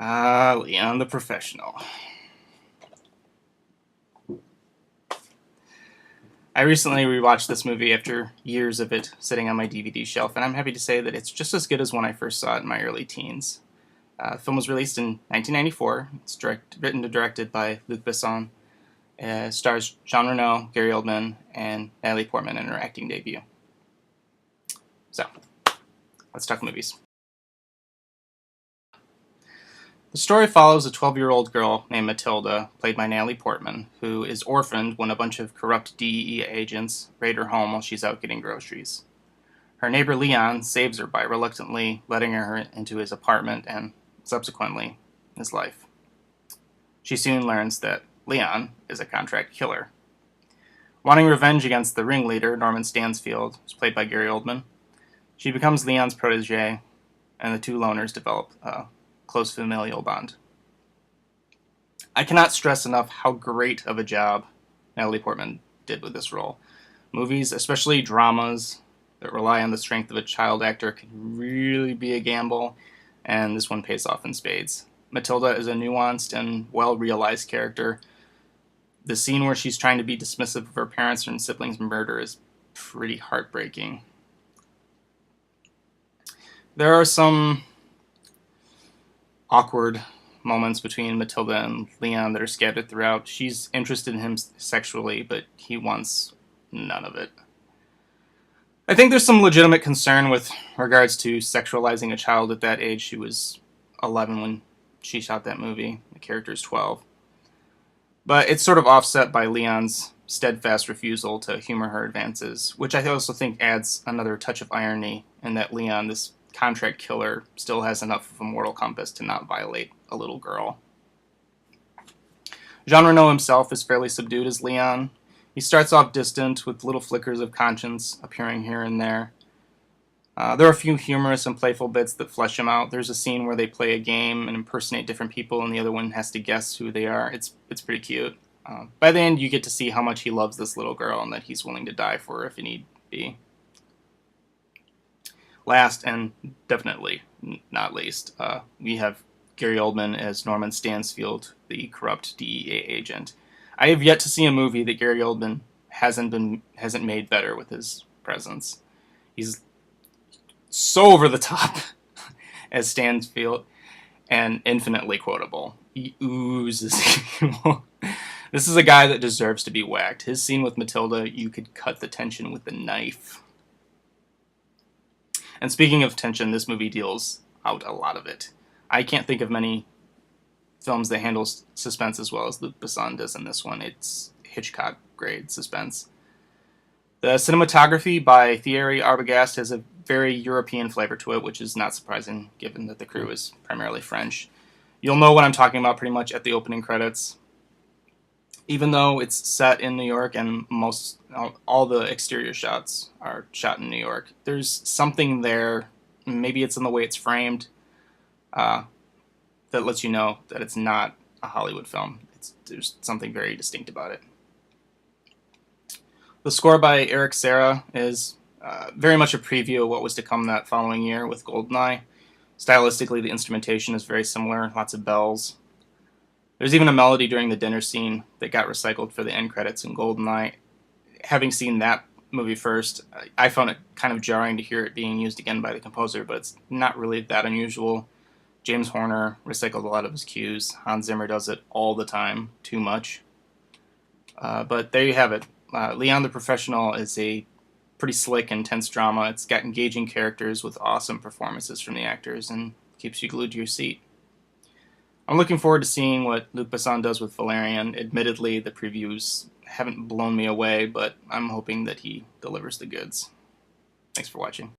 Leon the Professional. I recently rewatched this movie after years of it sitting on my DVD shelf, and I'm happy to say that it's just as good as when I first saw it in my early teens. The film was released in 1994. It's written and directed by Luc Besson. Stars Jean Reno, Gary Oldman, and Natalie Portman in her acting debut. So, let's talk movies. The story follows a 12-year-old girl named Matilda, played by Natalie Portman, who is orphaned when a bunch of corrupt DEA agents raid her home while she's out getting groceries. Her neighbor Leon saves her by reluctantly letting her into his apartment and, subsequently, his life. She soon learns that Leon is a contract killer. Wanting revenge against the ringleader, Norman Stansfield, who's played by Gary Oldman, she becomes Leon's protege, and the two loners develop a close familial bond. I cannot stress enough how great of a job Natalie Portman did with this role. Movies, especially dramas, that rely on the strength of a child actor can really be a gamble, and this one pays off in spades. Matilda is a nuanced and well-realized character. The scene where she's trying to be dismissive of her parents' and siblings' murder is pretty heartbreaking. There are some awkward moments between Matilda and Leon that are scattered throughout. She's interested in him sexually, but he wants none of it. I think there's some legitimate concern with regards to sexualizing a child at that age. She was 11 when she shot that movie. The character is 12. But it's sort of offset by Leon's steadfast refusal to humor her advances, which I also think adds another touch of irony in that Leon, this contract killer, still has enough of a moral compass to not violate a little girl. Jean Reno himself is fairly subdued as Leon. He starts off distant, with little flickers of conscience appearing here and there. There are a few humorous and playful bits that flesh him out. There's a scene where they play a game and impersonate different people, and the other one has to guess who they are. It's pretty cute. By the end, you get to see how much he loves this little girl and that he's willing to die for her if he need be. Last, and definitely not least, we have Gary Oldman as Norman Stansfield, the corrupt DEA agent. I have yet to see a movie that Gary Oldman hasn't made better with his presence. He's so over the top as Stansfield and infinitely quotable. He oozes evil. This is a guy that deserves to be whacked. His scene with Matilda, you could cut the tension with a knife. And speaking of tension, this movie deals out a lot of it. I can't think of many films that handle suspense as well as Luc Besson does in this one. It's Hitchcock-grade suspense. The cinematography by Thierry Arbogast has a very European flavor to it, which is not surprising given that the crew is primarily French. You'll know what I'm talking about pretty much at the opening credits. Even though it's set in New York and all the exterior shots are shot in New York, there's something there, maybe it's in the way it's framed, that lets you know that it's not a Hollywood film. There's something very distinct about it. The score by Eric Serra is very much a preview of what was to come that following year with Goldeneye. Stylistically, the instrumentation is very similar, lots of bells. There's even a melody during the dinner scene that got recycled for the end credits in Goldeneye. Having seen that movie first, I found it kind of jarring to hear it being used again by the composer, but it's not really that unusual. James Horner recycled a lot of his cues. Hans Zimmer does it all the time, too much. But there you have it. Leon the Professional is a pretty slick, intense drama. It's got engaging characters with awesome performances from the actors and keeps you glued to your seat. I'm looking forward to seeing what Luc Besson does with Valerian. Admittedly, the previews haven't blown me away, but I'm hoping that he delivers the goods. Thanks for watching.